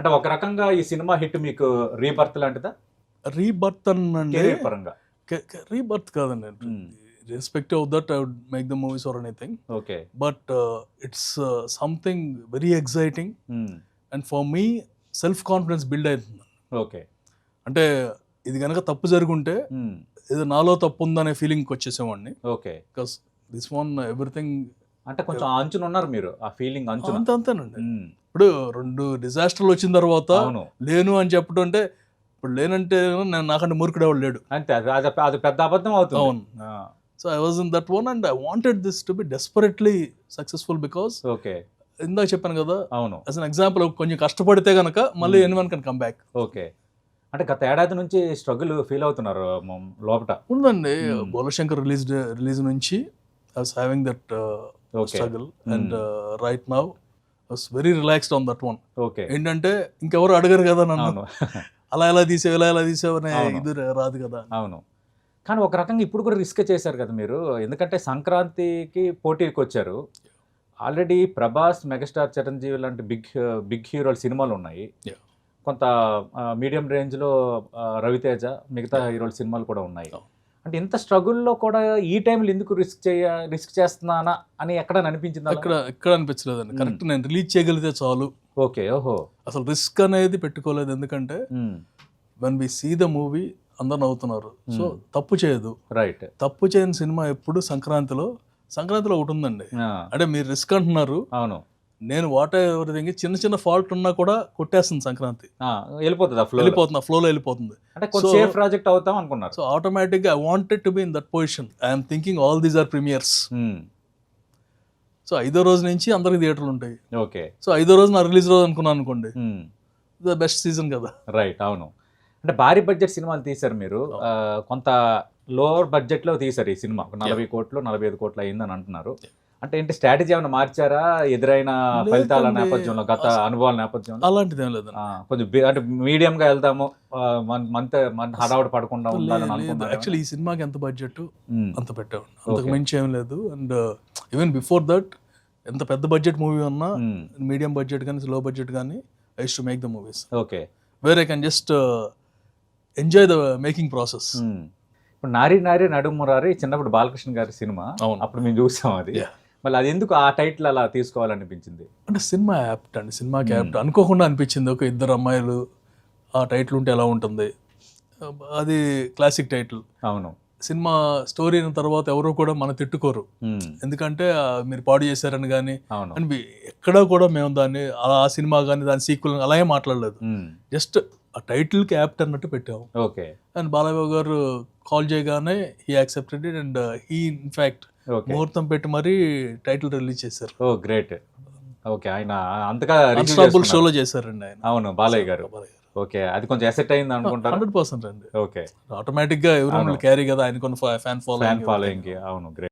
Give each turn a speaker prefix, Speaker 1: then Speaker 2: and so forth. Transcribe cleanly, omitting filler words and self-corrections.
Speaker 1: అంటే ఒక రకంగా ఈ సినిమా హిట్ మీకు రీబర్త్ లాంటిదా?
Speaker 2: రీబర్త్ అంటే
Speaker 1: కెరీర్ పరంగా.
Speaker 2: రీబర్త్ కాదండి. Respective of that I would make the movies or anything,
Speaker 1: okay.
Speaker 2: But it's something very exciting and for me self confidence build అవుతుంది.
Speaker 1: ఓకే.
Speaker 2: అంటే ఇది కనుక తప్పు జరుగుంటే ఏదో నాలో తప్పు ఉందనే ఫీలింగ్కి వచ్చేసేవాడిని.
Speaker 1: Okay.
Speaker 2: Because this one everything
Speaker 1: అంటే కొంచెం అంచున ఉన్నారు మీరు, ఆ ఫీలింగ్ అంచున.
Speaker 2: అంతేనండి. ఇప్పుడు 2 డిజాస్టర్లు వచ్చిన తర్వాత
Speaker 1: అవును.
Speaker 2: లేను అని చెప్పడం అంటే, ఇప్పుడు లేనంటే నాకంటే మూర్ఖుడు ఎవడు లేడు.
Speaker 1: అంతే, అది పెద్ద అబద్ధం అవుతుంది.
Speaker 2: అవును. So I was in that one and I wanted this to be desperately successful because
Speaker 1: okay.
Speaker 2: ఇందాక చెప్పాను కదా,
Speaker 1: అవును.
Speaker 2: యాజ్ అన్ ఎగ్జాంపుల్ కొంచెం కష్టపడితే గనక మళ్ళీ anyone can come back.
Speaker 1: Okay. అంటే గత ఏడాది నుంచి స్ట్రగుల్ ఫీల్ అవుతున్నారు లోపట.
Speaker 2: ఉందండి. బోలశంకర్ రిలీజ్ నుంచి I was having that struggle and right now I was very relaxed on that one.
Speaker 1: Okay.
Speaker 2: ఏంటంటే ఇంకెవరు అడగరు కదా నన్ను,
Speaker 1: అవును.
Speaker 2: అలా ఎలా తీసావు ఇలా తీసావు అనే
Speaker 1: అవును.
Speaker 2: ఇది రాదు కదా.
Speaker 1: అవును. కానీ ఒక రకంగా ఇప్పుడు కూడా రిస్క్ చేశారు కదా మీరు, ఎందుకంటే సంక్రాంతికి పోటీకి వచ్చారు. ఆల్రెడీ ప్రభాస్, మెగాస్టార్ చిరంజీవి లాంటి బిగ్ హీరోల సినిమాలు ఉన్నాయి.
Speaker 2: Yeah.
Speaker 1: కొంత మీడియం రేంజ్లో రవితేజ, మిగతా హీరోల సినిమాలు కూడా ఉన్నాయి. అంటే ఇంత స్ట్రగుల్లో కూడా ఈ టైంలో ఎందుకు రిస్క్ చేస్తున్నానా అని ఎక్కడ అనిపించింది?
Speaker 2: ఎక్కడ అనిపించలేదండి. కరెక్ట్, నేను రిలీజ్ చేయగలిగితే చాలు.
Speaker 1: ఓకే. ఓహో.
Speaker 2: అసలు రిస్క్ అనేది పెట్టుకోలేదు. ఎందుకంటే when we see the movie అందరు నవ్వుతున్నారు. సో తప్పు చేయదు.
Speaker 1: రైట్.
Speaker 2: తప్పు చేయని సినిమా ఎప్పుడు సంక్రాంతిలో ఒకటి ఉందండి. అంటే మీరు రిస్క్ అంటున్నారు.
Speaker 1: అవును.
Speaker 2: నేను వాట్ ఎవరిథింగ్ చిన్న ఫాల్ట్ ఉన్నా కూడా కొట్టేస్తుంది సంక్రాంతి.
Speaker 1: వెళ్ళిపోతుంది,
Speaker 2: ఫ్లోలో వెళ్ళిపోతుంది.
Speaker 1: అంటే కొంచెం సేఫ్ ప్రాజెక్ట్ అవుతాం అనుకున్నారు.
Speaker 2: సో ఆటోమేటిక్గా I wanted to be in that position. I'm thinking all these are premieres. So 5వ రోజు నుంచి అందరికి థియేటర్లు ఉంటాయి.
Speaker 1: ఓకే.
Speaker 2: సో 5వ రోజు నా రిలీజ్ రోజు అనుకున్నాను అనుకోండి, ద బెస్ట్ సీజన్ కదా.
Speaker 1: రైట్. అవును. అంటే భారీ బడ్జెట్ సినిమాలు తీశారు మీరు, కొంత లోవర్ బడ్జెట్లో తీశారు ఈ సినిమా. 40 కోట్లు 45 కోట్లు అయిందని అంటున్నారు. అంటే ఏంటి స్ట్రాటజీ ఏమైనా మార్చారా ఎదురైన ఫలితాల నేపథ్యంలో, గత అనుభవాల నేపథ్యంలో?
Speaker 2: అలాంటిది ఏం లేదు.
Speaker 1: కొంచెం అంటే మీడియంగా వెళ్దాము, మన హడావుడి పడకుండా ఉండాలని అనుకున్నాను.
Speaker 2: యాక్చువల్లీ ఈ సినిమాకి ఎంత బడ్జెట్ అంత పెట్టాము, అంతకు మించి ఏం లేదు. అండ్ ఈవెన్ బిఫోర్ దట్ ఎంత పెద్ద బడ్జెట్ మూవీ ఉన్నా, మీడియం బడ్జెట్ కానీ లో బడ్జెట్ కానీ, I use to make the movies.
Speaker 1: Okay.
Speaker 2: Where I can just enjoy the making process.
Speaker 1: ఇప్పుడు నారి నడుమురారి చిన్నప్పుడు బాలకృష్ణ గారి సినిమా, అప్పుడు మేము చూసాం అది. మళ్ళీ అది ఎందుకు ఆ టైటిల్ అలా తీసుకోవాలనిపించింది?
Speaker 2: అంటే సినిమా యాప్ట్ అండి, సినిమాకి యాప్ట్ అనుకోకుండా అనిపించింది. ఒక 2 అమ్మాయిలు ఆ టైటిల్ ఉంటే ఎలా ఉంటుంది, అది క్లాసిక్ టైటిల్.
Speaker 1: అవును.
Speaker 2: సినిమా స్టోరీ అయిన తర్వాత ఎవరు కూడా మన తిట్టుకోరు, ఎందుకంటే మీరు పాడు చేశారని కానీ అని ఎక్కడా కూడా మేము దాన్ని ఆ సినిమా కానీ దాని సీక్వెల్ అలాగే మాట్లాడలేదు. జస్ట్ ఆ టైటిల్కి యాప్ట్ అన్నట్టు పెట్టాము.
Speaker 1: ఓకే.
Speaker 2: అండ్ బాలయ్య గారు కాల్ చేయగానే he accepted it and he in fact ముహూర్తం పెట్టి మరీ టైటిల్ రిలీజ్ చేశారు.
Speaker 1: ఓ గ్రేట్. ఓకే. ఆయన అంతగా
Speaker 2: అన్స్టాపబుల్ షోలో చేశారండి ఆయన.
Speaker 1: అవును, బాలయ్య గారు. ఓకే. అది కొంచెం ఎసెట్ అయింది అనుకుంటారు.
Speaker 2: 100% అండి.
Speaker 1: ఓకే.
Speaker 2: ఆటోమేటిక్ గా ఎవరు క్యారీ కదా, ఆయన కొన్ని ఫ్యాన్ ఫాలోయింగ్.
Speaker 1: అవును, గ్రేట్.